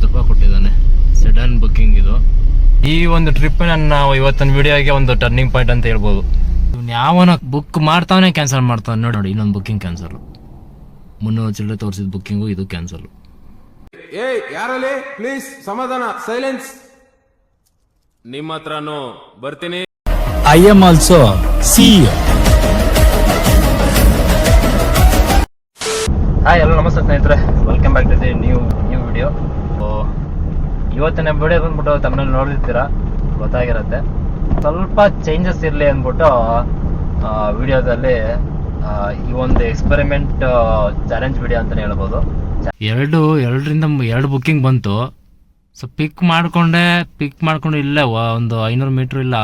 ರೂಪಾಯಿ ಕೊಟ್ಟಿದ್ದಾನೆ. Sudden booking ಇದು. ಈ ಒಂದು ಟ್ರಿಪ್ ನನ್ನ ಇವತ್ತಿನ ವಿಡಿಯೋಗೆ ಒಂದು ಟರ್ನಿಂಗ್ ಪಾಯಿಂಟ್ ಅಂತ ಹೇಳ್ಬೋದು. ಯಾವನ ಬುಕ್ ಮಾಡ್ತಾವನೆ ಕ್ಯಾನ್ಸಲ್ ಮಾಡ್ತಾನೆ ನೋಡಿ. ಇನ್ನೊಂದು ಬುಕ್ಕಿಂಗ್ ಕ್ಯಾನ್ಸಲ್. 300 ಚಿಲ್ಲರೆ ತೋರಿಸಿದ ಬುಕ್ಕಿಂಗು ಇದು ಕ್ಯಾನ್ಸಲ್. ಯಾರಲ್ಲಿ ಪ್ಲೀಸ್ ಸಮಾಧಾನ, ಸೈಲೆನ್ಸ್. ನಿಮ್ಮ ಹತ್ರನೂ ಬರ್ತೀನಿ. I am also CEO. Hi ಎಲ್ಲ ನಮಸ್ತೆ ಸ್ನೇಹಿತರೆ, welcome back to the new video. ಇವತ್ತಿನ ವಿಡಿಯೋ ಬಂದ್ಬಿಟ್ಟು ತಮ್ಮಲ್ಲಿ ನೋಡಿರ್ತೀರಾ, ಗೊತ್ತಾಗಿರುತ್ತೆ. ಸ್ವಲ್ಪ ಚೇಂಜಸ್ ಇರಲಿ ಅಂದ್ಬಿಟ್ಟು ವಿಡಿಯೋದಲ್ಲಿ ಈ ಒಂದು ಎಕ್ಸ್ಪೆರಿಮೆಂಟ್ ಚಾಲೆಂಜ್ ವಿಡಿಯೋ ಅಂತಲೇ ಹೇಳ್ಬೋದು. ಎರಡರಿಂದ 2 ಬುಕ್ಕಿಂಗ್ ಬಂತು. ಸೊ ಪಿಕ್ ಮಾಡ್ಕೊಂಡು ಇಲ್ಲೇ ಒಂದು 500 ಮೀಟ್ರ್ ಇಲ್ಲ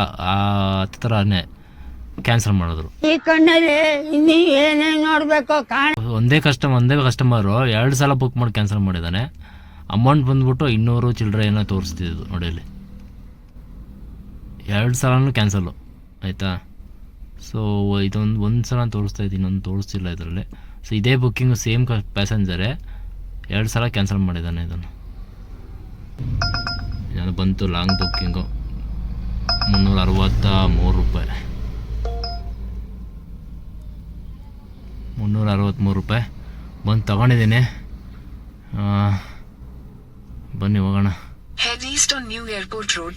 ಹತ್ರನೇ ಕ್ಯಾನ್ಸಲ್ ಮಾಡಿದ್ರು. ಈ ಕಣ್ಣಲ್ಲಿ ಏನೇನು ನೋಡ್ಬೇಕು. ಒಂದೇ ಕಸ್ಟಮರು 2 ಸಲ ಬುಕ್ ಮಾಡಿ ಕ್ಯಾನ್ಸಲ್ ಮಾಡಿದ್ದಾನೆ. ಅಮೌಂಟ್ ಬಂದ್ಬಿಟ್ಟು 200 ಚಿಲ್ಲರೆ ಏನೋ ತೋರಿಸ್ತಿದ್ದು ನೋಡಿ ಇಲ್ಲಿ. 2 ಸಲನೂ ಕ್ಯಾನ್ಸಲ್ಲು ಆಯಿತಾ. ಸೊ ಒಂದು ಸಲ ತೋರಿಸ್ತಾ ಇದ್ದೀನಿ, ಇನ್ನೊಂದು ತೋರಿಸ್ತಿಲ್ಲ ಇದರಲ್ಲಿ. ಸೊ ಇದೇ ಬುಕ್ಕಿಂಗು ಸೇಮ್ ಪ್ಯಾಸೆಂಜರೇ 2 ಸಲ ಕ್ಯಾನ್ಸಲ್ ಮಾಡಿದ್ದಾನೆ. ಇದನ್ನು ನಾನು ಬಂತು ಲಾಂಗ್ ಬುಕ್ಕಿಂಗು 363 ರೂಪಾಯಿ. 363 ರೂಪಾಯಿ ಬಂದು ತಗೊಂಡಿದ್ದೀನಿ. ಬನ್ನಿ ಹೋಗೋಣ.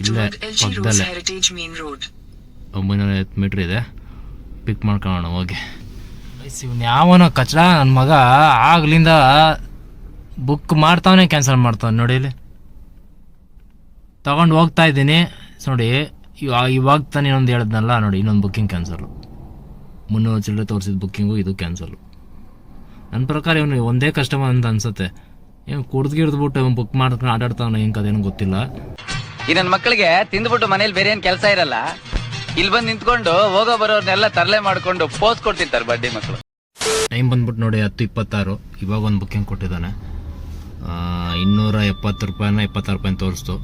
ಇಲ್ಲೇ ಪಕ್ಕದಲ್ಲೇ 950 ಮೀಟ್ರ್ ಇದೆ. ಪಿಕ್ ಮಾಡ್ಕೊಳ್ಳೋಣ ಹೋಗಿ. ಇವ್ನು ಯಾವನೋ ಕಚಡ ನನ್ನ ಮಗ ಆಗ್ಲಿಂದ ಬುಕ್ ಮಾಡ್ತಾವನೆ ಕ್ಯಾನ್ಸಲ್ ಮಾಡ್ತಾನೆ ನೋಡಿ. ಇಲ್ಲಿ ತಗೊಂಡು ಹೋಗ್ತಾ ಇದ್ದೀನಿ ನೋಡಿ. ಇವಾಗ ತಾನೇ ಇನ್ನೊಂದು ಹೇಳಿದ್ನಲ್ಲ ನೋಡಿ, ಇನ್ನೊಂದು ಬುಕ್ಕಿಂಗ್ ಕ್ಯಾನ್ಸಲು. 300 ಚಿಲ್ಲರೆ ತೋರಿಸಿದ ಬುಕ್ಕಿಂಗು ಇದು ಕ್ಯಾನ್ಸಲು. ನನ್ನ ಪ್ರಕಾರ ಇವನು ಒಂದೇ ಕಸ್ಟಮರ್ ಅಂತ ಅನ್ಸುತ್ತೆ. ಏನು ಕುಡ್ದ್ಗಿಡ್ದ್ಬಿಟ್ಟು ಇವನು ಬುಕ್ ಮಾಡ್ಕೊಂಡು ಆಟಾಡ್ತಾವನ ಹೆಂಗೆ ಅದೇನು ಗೊತ್ತಿಲ್ಲ. ಈ ನನ್ನ ಮಕ್ಕಳಿಗೆ ತಿಂದ್ಬಿಟ್ಟು ಮನೇಲಿ ಬೇರೆ ಏನು ಕೆಲಸ ಇರಲ್ಲ, ಇಲ್ಲಿ ಬಂದು ನಿಂತ್ಕೊಂಡು ಹೋಗೋ ಬರೋರ್ನೆಲ್ಲ ತರಲೆ ಮಾಡ್ಕೊಂಡು ಪೋಸ್ ಕೊಡ್ತಿರ್ತಾರೆ ಬಡ್ಡಿ ಮಕ್ಕಳು. ಟೈಮ್ ಬಂದ್ಬಿಟ್ಟು ನೋಡಿ 10:26. ಇವಾಗ ಒಂದು ಬುಕ್ಕಿಂಗ್ ಕೊಟ್ಟಿದ್ದಾನೆ. 270 ರೂಪಾಯಿನ 26 ರೂಪಾಯಿ ತೋರಿಸ್ತು.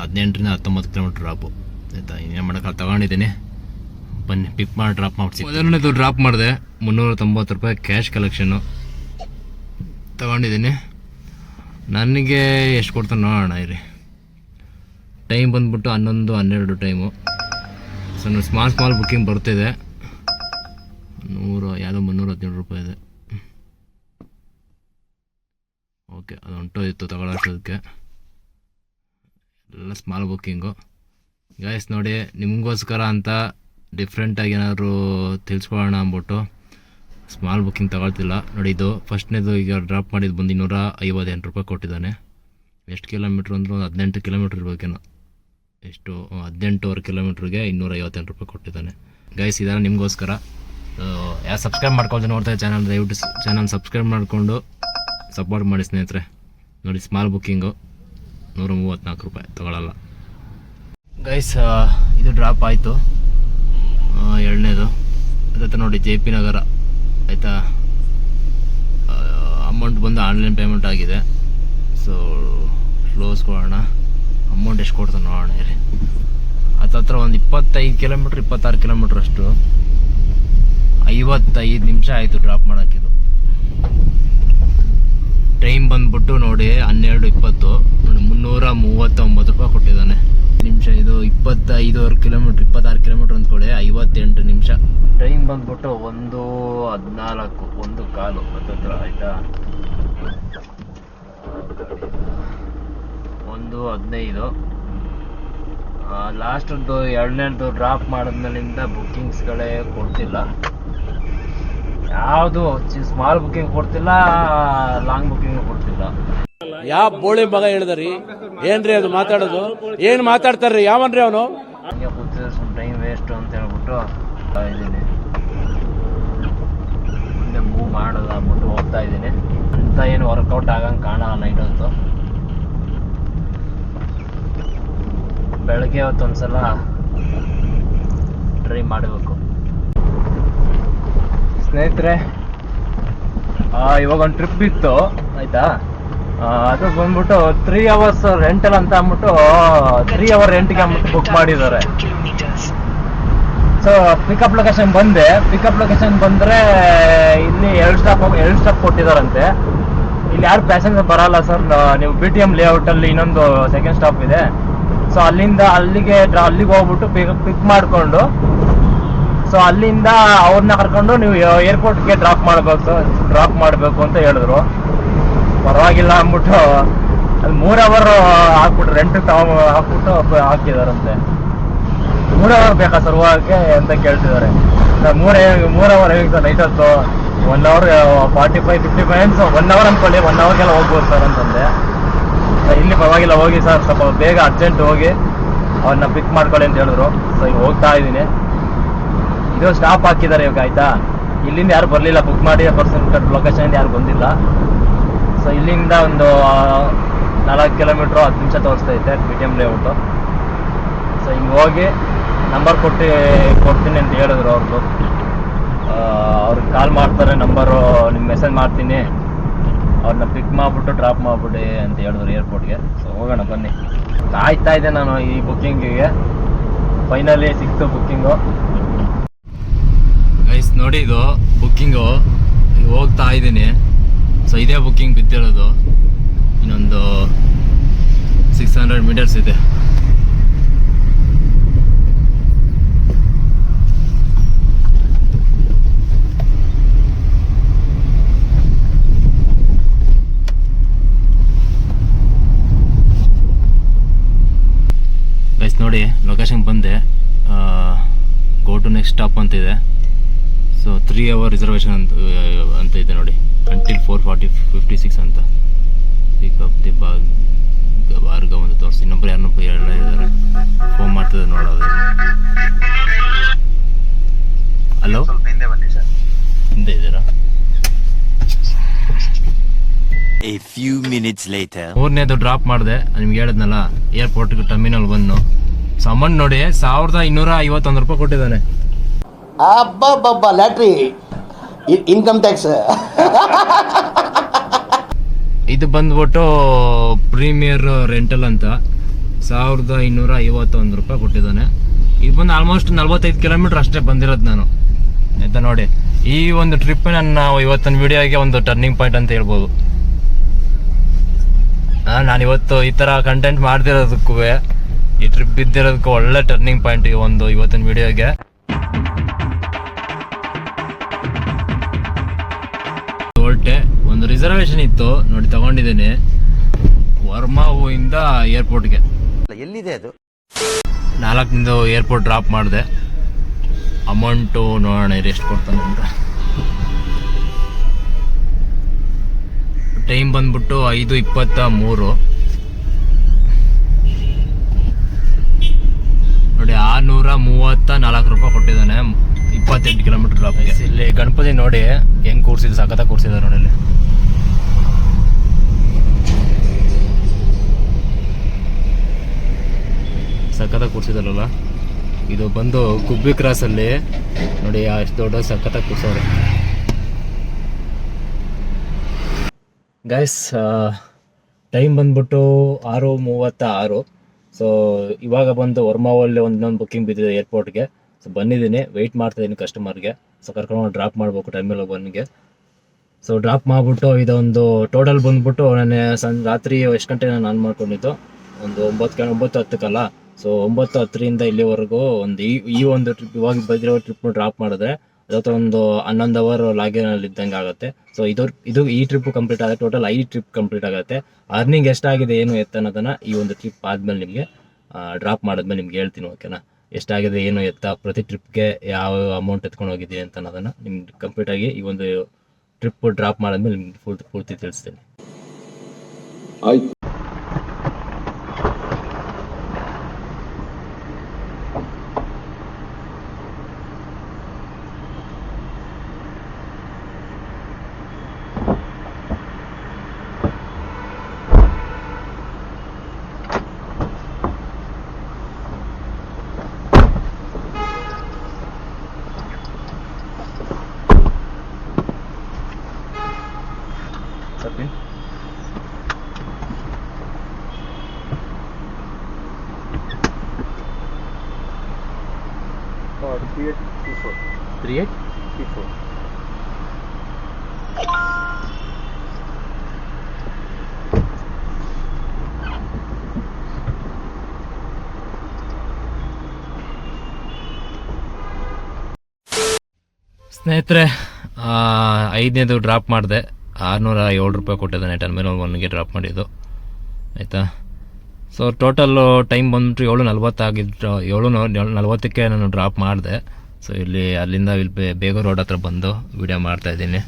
18ರಿಂದ 19 ಕಿಲೋಮೀಟ್ರ್ ಡ್ರಾಪು ಆಯಿತಾ. ಇನ್ನೇನು ಮಾಡೋಕ್ಕೆ ತಗೊಂಡಿದ್ದೀನಿ. ಬನ್ನಿ ಪಿಕ್ ಮಾಡಿ ಡ್ರಾಪ್ ಮಾಡ್ತೀನಿ. ಮೊದಲನೇದು ಡ್ರಾಪ್ ಮಾಡಿದೆ 390 ರೂಪಾಯಿ ಕ್ಯಾಶ್ ಕಲೆಕ್ಷನ್ನು ತಗೊಂಡಿದ್ದೀನಿ. ನನಗೆ ಎಷ್ಟು ಕೊಡ್ತಾನೆ ನೋಡೋಣ ಇರಿ. ಟೈಮ್ ಬಂದ್ಬಿಟ್ಟು 11-12 ಟೈಮು. ಸೊ ನಾನು ಸ್ಮಾಲ್ ಬುಕ್ಕಿಂಗ್ ಬರ್ತಿದೆ. 317 ರೂಪಾಯಿ ಇದೆ. ಓಕೆ, ಅದು ಹೊಂಟೋದಿತ್ತು ತಗೊಳ್ಳೋಷ್ಟಕ್ಕೆ. ಎಲ್ಲ ಸ್ಮಾಲ್ ಬುಕ್ಕಿಂಗು ಗೈಸ್ ನೋಡಿ. ನಿಮಗೋಸ್ಕರ ಅಂತ ಡಿಫ್ರೆಂಟಾಗಿ ಏನಾದರೂ ತಿಳಿಸ್ಕೊಳ್ಳೋಣ ಅಂದ್ಬಿಟ್ಟು ಸ್ಮಾಲ್ ಬುಕ್ಕಿಂಗ್ ತಗೊಳ್ತಿಲ್ಲ ನೋಡಿ. ಇದು ಫಸ್ಟ್ನೇದು ಈಗ ಡ್ರಾಪ್ ಮಾಡಿದ್ದು ಬಂದು 258 ರೂಪಾಯಿ ಕೊಟ್ಟಿದ್ದಾನೆ. ಎಷ್ಟು ಕಿಲೋಮೀಟ್ರ್ ಅಂದರೂ ಒಂದು 18 ಕಿಲೋಮೀಟ್ರ್ ಇರಬೇಕೇನೋ. ಎಷ್ಟು 18 ಕಿಲೋಮೀಟ್ರಿಗೆ 258 ರೂಪಾಯಿ ಕೊಟ್ಟಿದ್ದಾನೆ. ಗೈಸ್ ಇದೆಲ್ಲ ನಿಮಗೋಸ್ಕರ. ಯಾರು ಸಬ್ಸ್ಕ್ರೈಬ್ ಮಾಡ್ಕೊಳ್ತೀನಿ ನೋಡ್ತಾರೆ ಚಾನಲ್, ದಯವಿಟ್ಟು ಚಾನಲ್ ಸಬ್ಸ್ಕ್ರೈಬ್ ಮಾಡಿಕೊಂಡು ಸಪೋರ್ಟ್ ಮಾಡಿ ಸ್ನೇಹಿತರೆ. ನೋಡಿ ಸ್ಮಾಲ್ ಬುಕ್ಕಿಂಗು 134 ರೂಪಾಯಿ ತಗೊಳ್ಳಲ್ಲ. ಗೈಸ್ ಇದು ಡ್ರಾಪ್ ಆಯಿತು. ಎರಡನೇದು ಅದತ್ರ ನೋಡಿ JP ನಗರ ಆಯಿತಾ. ಅಮೌಂಟ್ ಬಂದು ಆನ್ಲೈನ್ ಪೇಮೆಂಟ್ ಆಗಿದೆ. ಸೊ ಕ್ಲೋಸ್ ಕೊಡೋಣ. ಅಮೌಂಟ್ ಎಷ್ಟು ಕೊಡ್ತಾನೆ ನೋಡೋಣ ಇರಿ. ಹತ್ರ ಒಂದು 25 ಕಿಲೋಮೀಟ್ರ್ 26 ಕಿಲೋಮೀಟ್ರ್ ಅಷ್ಟು. 55 ನಿಮಿಷ ಆಯಿತು ಡ್ರಾಪ್ ಮಾಡೋಕ್ಕಿದು. ಟೈಮ್ ಬಂದ್ಬಿಟ್ಟು ನೋಡಿ 12:20 ನೋಡಿ. 339 ರೂಪಾಯಿ ಕೊಟ್ಟಿದ್ದಾನೆ. ನಿಮಿಷ ಇದು 25 ಕಿಲೋಮೀಟ್ರ್ 26 ಕಿಲೋಮೀಟ್ರ್ ಅಂದ್ಕೊಳ್ಳಿ. 58 ನಿಮಿಷ. ಟೈಮ್ ಬಂದ್ಬಿಟ್ಟು 1:14 1:15 ಹತ್ತತ್ರ ಆಯಿತಾ. 1:15. ಲಾಸ್ಟದ್ದು ಎರಡನೇದು ಡ್ರಾಪ್ ಮಾಡಿದ್ಮೇಲಿಂದ ಬುಕ್ಕಿಂಗ್ಸ್ಗಳೇ ಕೊಡ್ತಿಲ್ಲ. ಯಾವುದು ಸ್ಮಾಲ್ ಬುಕ್ಕಿಂಗ್ ಕೊಡ್ತಿಲ್ಲ, ಲಾಂಗ್ ಬುಕ್ಕಿಂಗ್ ಕೊಡ್ತಿಲ್ಲ. ಯಾವ ಬೋಳಿ ಮಗ ಹೇಳಿದ್ರಿ ಏನ್ರಿ ಅದು ಮಾತಾಡೋದು? ಏನ್ ಮಾತಾಡ್ತಾರ್ರಿ ಯಾವನ್ರಿ ಅವನು? ಹಂಗೆ ಕೂತಿದ್ರೆ ಸ್ವಲ್ಪ ಟೈಮ್ ವೇಸ್ಟ್ ಅಂತ ಹೇಳ್ಬಿಟ್ಟು ಇದ್ದೀನಿ. ಮುಂದೆ ಮೂವ್ ಮಾಡೋದು ಅಂದ್ಬಿಟ್ಟು ಹೋಗ್ತಾ ಇದ್ದೀನಿ. ಅಂತ ಏನು ವರ್ಕೌಟ್ ಆಗಂಗೆ ಕಾಣಲ್ಲ ನೈಟ್ ಹೊತ್ತು. ಬೆಳಗ್ಗೆ ಹೊತ್ತೊಂದ್ಸಲ ಟ್ರೈ ಮಾಡಬೇಕು ಸ್ನೇಹಿತರೆ. ಇವಾಗ ಒಂದು ಟ್ರಿಪ್ ಇತ್ತು ಆಯಿತಾ. ಅದು ಬಂದ್ಬಿಟ್ಟು 3 hours ರೆಂಟಲ್ ಅಂತ ಅಂದ್ಬಿಟ್ಟು 3 hour ರೆಂಟ್ಗೆ ಅಂದ್ಬಿಟ್ಟು ಬುಕ್ ಮಾಡಿದ್ದಾರೆ. ಸೊ ಪಿಕಪ್ ಲೊಕೇಶನ್ ಬಂದೆ. ಪಿಕಪ್ ಲೊಕೇಶನ್ ಬಂದರೆ ಇಲ್ಲಿ 2 ಸ್ಟಾಪ್ ಕೊಟ್ಟಿದ್ದಾರಂತೆ. ಇಲ್ಲಿ ಯಾರು ಪ್ಯಾಸೆಂಜರ್ ಬರಲ್ಲ ಸರ್. ನೀವು BTM ಲೇಔಟಲ್ಲಿ ಇನ್ನೊಂದು ಸೆಕೆಂಡ್ ಸ್ಟಾಪ್ ಇದೆ. ಸೊ ಅಲ್ಲಿಂದ ಅಲ್ಲಿಗೆ ಹೋಗ್ಬಿಟ್ಟು ಪಿಕ್ ಮಾಡಿಕೊಂಡು ಸೊ ಅಲ್ಲಿಂದ ಅವ್ರನ್ನ ಕರ್ಕೊಂಡು ನೀವು ಏರ್ಪೋರ್ಟ್ಗೆ ಡ್ರಾಪ್ ಮಾಡಬೇಕು ಅಂತ ಹೇಳಿದ್ರು. ಪರವಾಗಿಲ್ಲ ಅಂದ್ಬಿಟ್ಟು ಅದು 3 ಅವರ್ ಹಾಕ್ಬಿಟ್ಟು ರೆಂಟ್ ಹಾಕ್ಬಿಟ್ಟು ಹಾಕಿದಾರಂತೆ. 3 ಅವರ್ ಬೇಕಾ ಸರ್ ಹೋಗಕ್ಕೆ ಅಂತ ಕೇಳ್ತಿದ್ದಾರೆ. 3 ಅವರ್ ಹೇಗೆ ಸರ್ ನೈಟ್ ಹೊತ್ತು 1 ಅವರ್ 45-50 ಮಿನಿಟ್ಸ್ 1 ಅವರ್ ಅಂದ್ಕೊಳ್ಳಿ, 1 ಅವರ್ಗೆಲ್ಲ ಹೋಗ್ಬೋದು ಸರ್ ಅಂತಂದೆ. ಇಲ್ಲಿ ಪರವಾಗಿಲ್ಲ ಹೋಗಿ ಸರ್, ಸ್ವಲ್ಪ ಬೇಗ ಅರ್ಜೆಂಟ್ ಹೋಗಿ ಅವ್ರನ್ನ ಪಿಕ್ ಮಾಡ್ಕೊಳ್ಳಿ ಅಂತ ಹೇಳಿದ್ರು. ಸೊ ಈಗ ಹೋಗ್ತಾ ಇದ್ದೀನಿ. ಇದು ಸ್ಟಾಪ್ ಹಾಕಿದ್ದಾರೆ ಇವಾಗ, ಆಯ್ತಾ. ಇಲ್ಲಿಂದ ಯಾರು ಬರಲಿಲ್ಲ, ಬುಕ್ ಮಾಡಿ ಲೊಕೇಶನ್ ಯಾರು ಬಂದಿಲ್ಲ. ಸೊ ಇಲ್ಲಿಂದ ಒಂದು 4 ಕಿಲೋಮೀಟ್ರು 10 ನಿಮಿಷ ತೋರಿಸ್ತೈತೆ BTM ಲೇಔಟು. ಸೊ ಹಿಂಗೆ ಹೋಗಿ ನಂಬರ್ ಕೊಡ್ತೀನಿ ಅಂತ ಹೇಳಿದ್ರು ಅವ್ರದ್ದು. ಅವ್ರಿಗೆ ಕಾಲ್ ಮಾಡ್ತಾರೆ, ನಂಬರು ನಿಮ್ಗೆ ಮೆಸೇಜ್ ಮಾಡ್ತೀನಿ, ಅವ್ರನ್ನ ಪಿಕ್ ಮಾಡಿಬಿಟ್ಟು ಡ್ರಾಪ್ ಮಾಡಿಬಿಡಿ ಅಂತ ಹೇಳಿದ್ರು ಏರ್ಪೋರ್ಟ್ಗೆ. ಸೊ ಹೋಗೋಣ ಬನ್ನಿ. ಕಾಯ್ತಾ ಇದ್ದೆ ನಾನು ಈ ಬುಕ್ಕಿಂಗಿಗೆ. ಫೈನಲಿ ಸಿಕ್ತು ಬುಕ್ಕಿಂಗು. ಗೈಸ್ ನೋಡಿ, ಇದು ಬುಕ್ಕಿಂಗು ಈಗ ಹೋಗ್ತಾ ಇದ್ದೀನಿ. ಸೊ ಇದೇ ಬುಕ್ಕಿಂಗ್ ಬಿದ್ದಿರೋದು. ಇನ್ನೊಂದು 600 ಮೀಟರ್ಸ್ ಇದೆ. ಗೈಸ್ ನೋಡಿ, ಲೊಕೇಶನ್ ಬಂದೆ. ಗೋ ಟು ನೆಕ್ಸ್ಟ್ ಸ್ಟಾಪ್ ಅಂತಿದೆ. ಸೊ 3 ಅವರ್ ರಿಸರ್ವೇಷನ್ ಅಂತ ಇದೆ ನೋಡಿ, ಅಂಟಿಲ್ 4:56 ಅಂತ. ಪಿಕಪ್ ದಿ ಭಾರ್ಗವ್ ಅಂತ ತೋರಿಸಿ. ಇನ್ನೊಬ್ರು ಯಾರನ್ನೂ ಹೇಳಿದ್ದಾರೆ, ಫೋನ್ ಮಾಡ್ತಿದ್ದೆ ನೋಡೋದು. ಹಲೋ, ಹಿಂದೆ ಇದ್ದೀರಾ? A few minutes later. 3ನೇದು ಡ್ರಾಪ್ ಮಾಡಿದೆ, ನಿಮ್ಗೆ ಹೇಳಿದ್ನಲ್ಲ, ಏರ್ಪೋರ್ಟ್ಗೆ ಟರ್ಮಿನಲ್ 1. ಸೊ ಅಮೌಂಟ್ ನೋಡಿ 1251 ರೂಪಾಯಿ ಕೊಟ್ಟಿದ್ದಾನೆ. ಅಬ್ಬಬ್ಬಬ್ಬ, ಲ್ಯಾಟ್ರಿ, ಇನ್ಕಮ್ ಟ್ಯಾಕ್ಸ್. ಇದು ಬಂದ್ಬಿಟ್ಟು ಪ್ರೀಮಿಯರ್ ರೆಂಟಲ್ ಅಂತ 1251 ರೂಪಾಯಿ ಕೊಟ್ಟಿದ್ದಾನೆ. ಇದು ಬಂದು ಆಲ್ಮೋಸ್ಟ್ 45 ಕಿಲೋಮೀಟರ್ ಅಷ್ಟೇ ಬಂದಿರೋದು ನಾನು, ಆಯ್ತಾ. ನೋಡಿ, ಈ ಒಂದು ಟ್ರಿಪ್ ನನ್ನ ಇವತ್ತಿನ ವಿಡಿಯೋಗೆ ಒಂದು ಟರ್ನಿಂಗ್ ಪಾಯಿಂಟ್ ಅಂತ ಹೇಳ್ಬೋದು. ನಾನು ಇವತ್ತು ಈ ಥರ ಕಂಟೆಂಟ್ ಮಾಡ್ತಿರೋದಕ್ಕೂ, ಈ ಟ್ರಿಪ್ ಬಿದ್ದಿರೋದಕ್ಕೂ ಒಳ್ಳೆ ಟರ್ನಿಂಗ್ ಪಾಯಿಂಟ್ ಒಂದು ಇವತ್ತಿನ ವಿಡಿಯೋಗೆ. ಹೊರಟೆ, ಒಂದು ರಿಸರ್ವೇಶನ್ ಇತ್ತು ನೋಡಿ, ತಗೊಂಡಿದ್ದೀನಿ. ವರ್ಮಾವಿಂದ ಏರ್ಪೋರ್ಟ್ಗೆ. ಎಲ್ಲಿದೆ ಅದು? 4ನೇದು ಏರ್ಪೋರ್ಟ್ ಡ್ರಾಪ್ ಮಾಡಿದೆ. ಅಮೌಂಟು ನೋಡೋಣ ಎಷ್ಟು ಕೊಡ್ತಾನೆ ಅಂತ. ಟೈಮ್ ಬಂದ್ಬಿಟ್ಟು 5:23 ನೋಡಿ. 634 ರೂಪಾಯಿ ಕೊಟ್ಟಿದ್ದಾನೆ, 28 ಕಿಲೋಮೀಟರ್ ಡ್ರಾಪ್ಗೆ. ಇಲ್ಲಿ ಗಣಪತಿ ನೋಡಿ ಹೆಂಗೆ ಕೂರ್ಸಿದ್ದು, ಸಖತ್ತಾಗಿ ಕೂರ್ಸಿದ್ದಾರೆ ನೋಡಿ. ಇಲ್ಲಿ ಸಖತ್ತಾಗಿ ಕೂರ್ಸಿದಾರಲ್ಲ. ಇದು ಬಂದು ಗುಬ್ಬಿ ಕ್ರಾಸಲ್ಲಿ ನೋಡಿ, ಎಷ್ಟು ದೊಡ್ಡ ಸಖತ್ತಾಗಿ ಕೂರ್ಸೋರು. ಗೈಸ್, ಟೈಮ್ ಬಂದ್ಬಿಟ್ಟು 6:36. ಸೊ ಇವಾಗ ಬಂದು ವರ್ಮಾವಲ್ಲಿ ಇನ್ನೊಂದು ಬುಕ್ಕಿಂಗ್ ಬಿದ್ದಿದೆ ಏರ್ಪೋರ್ಟ್ಗೆ. ಸೊ ಬಂದಿದ್ದೀನಿ, ವೆಯ್ಟ್ ಮಾಡ್ತಾಯಿದ್ದೀನಿ ಕಸ್ಟಮರ್ಗೆ. ಸೊ ಕರ್ಕೊಂಡು ಡ್ರಾಪ್ ಮಾಡಬೇಕು ಟೈಮಲ್ಲಿ ಬಂದಿಗೆ. ಸೊ ಡ್ರಾಪ್ ಮಾಡಿಬಿಟ್ಟು ಇದೊಂದು ಟೋಟಲ್ ಬಂದ್ಬಿಟ್ಟು ನಾನು ರಾತ್ರಿ ಎಷ್ಟು ಗಂಟೆ ನಾನು ಆನ್ ಮಾಡ್ಕೊಂಡಿದ್ದು, ಒಂದು 9:10. ಸೊ 9:10 ಇಲ್ಲಿವರೆಗೂ ಒಂದು ಈ ಒಂದು ಟ್ರಿಪ್, ಇವಾಗ ಬಂದಿರೋ ಟ್ರಿಪ್ನ ಡ್ರಾಪ್ ಮಾಡಿದ್ರೆ ಅದಕ್ಕೆ ಒಂದು 11 ಅವರ್ ಲಾಗಿನಲ್ಲಿ ಇದ್ದಂಗೆ ಆಗುತ್ತೆ. ಸೊ ಈ ಟ್ರಿಪ್ ಕಂಪ್ಲೀಟ್ ಆಗುತ್ತೆ. ಟೋಟಲ್ 5 ಟ್ರಿಪ್ ಕಂಪ್ಲೀಟ್ ಆಗುತ್ತೆ. ಅರ್ನಿಂಗ್ ಎಷ್ಟಾಗಿದೆ ಏನು ಎತ್ತ ಅನ್ನೋದನ್ನು ಈ ಒಂದು ಟ್ರಿಪ್ ಆದಮೇಲೆ ನಿಮಗೆ ಡ್ರಾಪ್ ಮಾಡಿದ್ಮೇಲೆ ನಿಮ್ಗೆ ಹೇಳ್ತೀನಿ, ಓಕೆನಾ. ಎಷ್ಟಾಗಿದೆ ಏನು ಎತ್ತ, ಪ್ರತಿ ಟ್ರಿಪ್ಗೆ ಯಾವ ಅಮೌಂಟ್ ಎತ್ಕೊಂಡು ಹೋಗಿದ್ದೀನಿ ಅಂತ ಅನ್ನೋದನ್ನು ನಿಮ್ಗೆ ಕಂಪ್ಲೀಟಾಗಿ ಈ ಒಂದು ಟ್ರಿಪ್ ಡ್ರಾಪ್ ಮಾಡಿದ್ಮೇಲೆ ನಿಮ್ಗೆ ಪೂರ್ತಿ ತಿಳಿಸ್ತೀನಿ. Sapin. Or 3824. 3824. ಸ್ನೇಹಿತರೆ, 5ನೇದು ಡ್ರಾಪ್ ಮಾಡಿದೆ. 607 ರೂಪಾಯಿ ಕೊಟ್ಟಿದ್ದಾನೆ ಟರ್ಮಿನಲ್ 1ಗೆ ಡ್ರಾಪ್ ಮಾಡಿದ್ದು, ಆಯಿತಾ. ಸೊ ಟೋಟಲ್ಲು ಟೈಮ್ ಬಂದ್ಬಿಟ್ಟು 7:40 ಆಗಿದ್ದು. 7:40ಕ್ಕೆ ನಾನು ಡ್ರಾಪ್ ಮಾಡಿದೆ. ಸೊ ಅಲ್ಲಿಂದ ಇಲ್ಲಿ ಬೇಗ ರೋಡ್ ಹತ್ರ ಬಂದು ವಿಡಿಯೋ ಮಾಡ್ತಾಯಿದ್ದೀನಿ.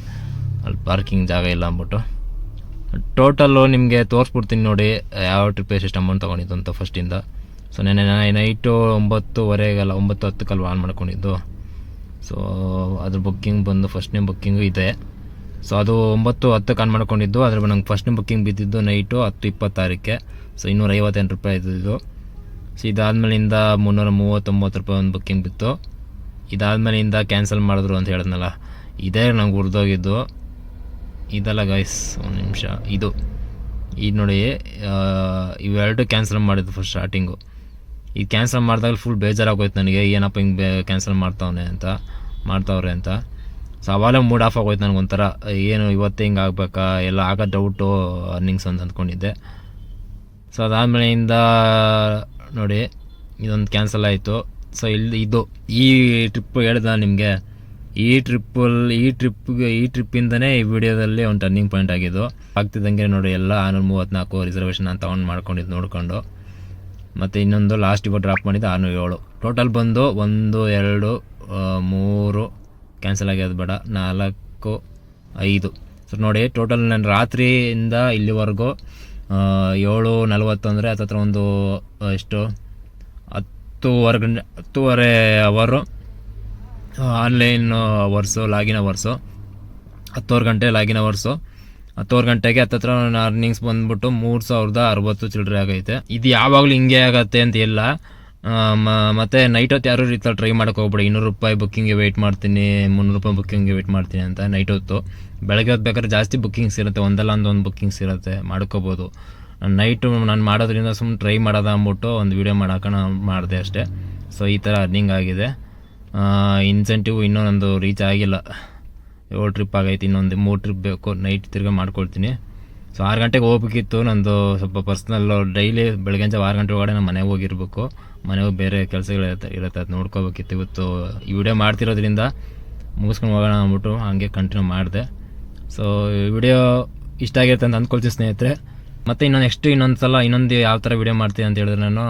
ಅಲ್ಲಿ ಪಾರ್ಕಿಂಗ್ ಜಾಗ ಇಲ್ಲ ಅಂದ್ಬಿಟ್ಟು. ಟೋಟಲ್ಲು ನಿಮಗೆ ತೋರಿಸ್ಬಿಡ್ತೀನಿ ನೋಡಿ ಯಾವ ಟ್ರಿಪ್ ಎಷ್ಟು ಅಮೌಂಟ್ ತೊಗೊಂಡಿದ್ದು ಅಂತ ಫಸ್ಟಿಂದ. ಸೊ ನೆನ್ನೆ ನೈಟು 9:30 9:10 ಆನ್ ಮಾಡ್ಕೊಂಡಿದ್ದು. ಸೊ ಅದ್ರ ಬುಕ್ಕಿಂಗ್ ಬಂದು ಫಸ್ಟ್ನೇ ಬುಕ್ಕಿಂಗು ಇದೆ. ಸೊ ಅದು 9:10 ಆನ್ ಮಾಡ್ಕೊಂಡಿದ್ದು. ಅದ್ರ ನಂಗೆ ಫಸ್ಟ್ನೇ ಬುಕ್ಕಿಂಗ್ ಬಿದ್ದಿದ್ದು ನೈಟು 10:26ಕ್ಕೆ. ಸೊ 258 ರೂಪಾಯಿ ಇದ್ದಿದ್ದು. ಸೊ ಇದಾದ್ಮೇಲಿಂದ 339 ರೂಪಾಯಿ ಒಂದು ಬುಕ್ಕಿಂಗ್ ಬಿತ್ತು. ಇದಾದ್ಮೇಲಿಂದ ಕ್ಯಾನ್ಸಲ್ ಮಾಡಿದ್ರು ಅಂತ ಹೇಳಿದ್ನಲ್ಲ, ಇದೇ ನಂಗೆ ಉರಿದೋಗಿದ್ದು. ಇದಲ್ಲ ಗೈಸ್, ಒಂದು ನಿಮಿಷ, ಇದು ನೋಡಿ, ಇವೆರಡು ಕ್ಯಾನ್ಸಲ್ ಮಾಡಿದ್ದು ಫಸ್ಟ್ ಸ್ಟಾರ್ಟಿಂಗು. ಇದು ಕ್ಯಾನ್ಸಲ್ ಮಾಡಿದಾಗ ಫುಲ್ ಬೇಜಾರಾಗೋಯ್ತು ನನಗೆ, ಏನಪ್ಪ ಹಿಂಗೆ ಕ್ಯಾನ್ಸಲ್ ಮಾಡ್ತಾವ್ರೆ ಅಂತ. ಸೊ ಅವಾಗಲೇ ಮೂಡ್ ಆಫ್ ಆಗೋಯ್ತು ನನಗೊಂಥರ, ಏನು ಇವತ್ತೇ ಹಿಂಗೆ ಆಗಬೇಕಾ, ಎಲ್ಲ ಆಗೋ ಡೌಟು ಅರ್ನಿಂಗ್ಸ್ ಅಂತ ಅಂದ್ಕೊಂಡಿದ್ದೆ. ಸೊ ಅದಾದಮೇಲೆಯಿಂದ ನೋಡಿ ಇದೊಂದು ಕ್ಯಾನ್ಸಲ್ ಆಯಿತು. ಸೊ ಇದು ಈ ಟ್ರಿಪ್ ಹೇಳಿದ ನಿಮಗೆ, ಈ ಟ್ರಿಪ್ಪಿಂದನೇ ಈ ವಿಡಿಯೋದಲ್ಲಿ ಒಂದು ಟರ್ನಿಂಗ್ ಪಾಯಿಂಟ್ ಆಗಿದ್ದು. ಆಗ್ತಿದ್ದಂಗೆ ನೋಡಿ ಎಲ್ಲ 634 ರಿಸರ್ವೇಷನ್ ನಾನು ತೊಗೊಂಡು ಮಾಡ್ಕೊಂಡಿದ್ದು ನೋಡಿಕೊಂಡು. ಮತ್ತು ಇನ್ನೊಂದು ಲಾಸ್ಟ್ ಇವಾಗ ಡ್ರಾಪ್ ಮಾಡಿದ್ದು 607. ಟೋಟಲ್ ಬಂದು 1 2 3 ಕ್ಯಾನ್ಸಲ್ ಆಗ್ಯದ ಬೇಡ, 4 5. ಸೊ ನೋಡಿ ಟೋಟಲ್ ನಾನು ರಾತ್ರಿಯಿಂದ ಇಲ್ಲಿವರೆಗೂ 7:40 ಅಂದರೆ ಹತ್ತತ್ರ ಒಂದು ಎಷ್ಟು 10:30 ಅವರು ಆನ್ಲೈನ್ ಅವರ್ಸು, ಲಾಗಿನ್ ಅವರ್ಸು 10 ಗಂಟೆ ಲಾಗಿನ್ ಅವರ್ಸು. 10 ಗಂಟೆಗೆ ಹತ್ತತ್ರ ಅರ್ನಿಂಗ್ಸ್ ಬಂದ್ಬಿಟ್ಟು 3060 ಚಿಲ್ಲರೆ ಆಗೈತೆ. ಇದು ಯಾವಾಗಲೂ ಹಿಂಗೆ ಆಗತ್ತೆ ಅಂತ ಇಲ್ಲ. ಮತ್ತು ನೈಟ್ ಹೊತ್ತು ಯಾರು ರೀತಿ ಟ್ರೈ ಮಾಡೋಕೆ ಹೋಗ್ಬೇಡಿ. 200 ರೂಪಾಯಿ ಬುಕ್ಕಿಂಗ್ಗೆ ವೆಯ್ಟ್ ಮಾಡ್ತೀನಿ, 300 ರೂಪಾಯಿ ಬುಕ್ಕಿಂಗ್ಗೆ ವೆಯ್ಟ್ ಮಾಡ್ತೀನಿ ಅಂತ. ನೈಟ್ ಹೊತ್ತು, ಬೆಳಗ್ಗೆ ಹೊತ್ತು ಬೇಕಾದ್ರೆ ಜಾಸ್ತಿ ಬುಕ್ಕಿಂಗ್ಸ್ ಇರುತ್ತೆ, ಒಂದಲ್ಲ ಒಂದು ಬುಕ್ಕಿಂಗ್ಸ್ ಇರುತ್ತೆ, ಮಾಡ್ಕೋಬೋದು. ನೈಟು ನಾನು ಮಾಡೋದ್ರಿಂದ ಸುಮ್ಮನೆ ಟ್ರೈ ಮಾಡೋದ ಅಂದ್ಬಿಟ್ಟು ಒಂದು ವೀಡಿಯೋ ಮಾಡೋಕೆ ನಾನು ಮಾಡಿದೆ ಅಷ್ಟೇ. ಸೊ ಈ ಥರ ಅರ್ನಿಂಗ್ ಆಗಿದೆ. ಇನ್ಸೆಂಟಿವ್ ಇನ್ನೂ ನಂದು ರೀಚ್ ಆಗಿಲ್ಲ. 7 ಟ್ರಿಪ್ ಆಗೈತೆ, ಇನ್ನೊಂದು 3 ಟ್ರಿಪ್ ಬೇಕು. ನೈಟ್ ತಿರ್ಗಿ ಮಾಡ್ಕೊಳ್ತೀನಿ. ಸೊ 6 ಗಂಟೆಗೆ ಹೋಗ್ಬೇಕಿತ್ತು. ನಂದು ಸ್ವಲ್ಪ ಪರ್ಸ್ನಲ್ಲು ಡೈಲಿ ಬೆಳಗ್ಗೆ 6 ಗಂಟೆ ಒಳಗಡೆ ನಾನು ಮನೆಗೆ ಹೋಗಿರ್ಬೇಕು. ಮನೆಗೆ ಹೋಗಿ ಬೇರೆ ಕೆಲಸಗಳಿರುತ್ತೆ, ಅದು ನೋಡ್ಕೋಬೇಕಿತ್ತು. ಇವತ್ತು ಈ ವಿಡಿಯೋ ಮಾಡ್ತಿರೋದ್ರಿಂದ ಮುಗಿಸ್ಕೊಂಡು ಹೋಗೋಣ ಅಂದ್ಬಿಟ್ಟು ಹಾಗೆ ಕಂಟಿನ್ಯೂ ಮಾಡಿದೆ. ಸೊ ವಿಡಿಯೋ ಇಷ್ಟ ಆಗಿರುತ್ತೆ ಅಂತ ಅಂದ್ಕೊಳ್ತೀನಿ ಸ್ನೇಹಿತರೆ. ಮತ್ತು ಇನ್ನೊಂದು ಸಲ ಯಾವ ಥರ ವಿಡಿಯೋ ಮಾಡ್ತೀನಿ ಅಂತ ಹೇಳಿದ್ರೆ, ನಾನು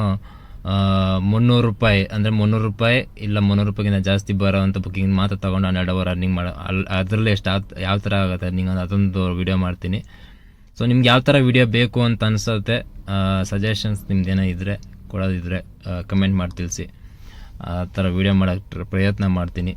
300 ರೂಪಾಯಿ ಅಂದರೆ 300 ರೂಪಾಯಿ ಇಲ್ಲ 300 ರೂಪಾಯಿಗಿಂತ ಜಾಸ್ತಿ ಬರೋವಂಥ ಬುಕ್ಕಿಂಗ್ ಮಾತ್ರ ತೊಗೊಂಡು 12 ಅವರ್ ರನ್ನಿಂಗ್ ಮಾಡೋ ಅದರಲ್ಲಿ ಯಾವ ಥರ ಆಗುತ್ತೆ ರನ್ನಿಂಗ್ ಅದೊಂದು ವಿಡಿಯೋ ಮಾಡ್ತೀನಿ. ಸೊ ನಿಮ್ಗೆ ಯಾವ ಥರ ವಿಡಿಯೋ ಬೇಕು ಅಂತ ಅನಿಸುತ್ತೆ, ಸಜೆಷನ್ಸ್ ನಿಮ್ದೇನೋ ಇದ್ದರೆ ಕೊಡೋದಿದ್ರೆ ಕಮೆಂಟ್ ಮಾಡಿ ತಿಳಿಸಿ. ಆ ಥರ ವಿಡಿಯೋ ಮಾಡೋಕ್ಕೆ ಪ್ರಯತ್ನ ಮಾಡ್ತೀನಿ.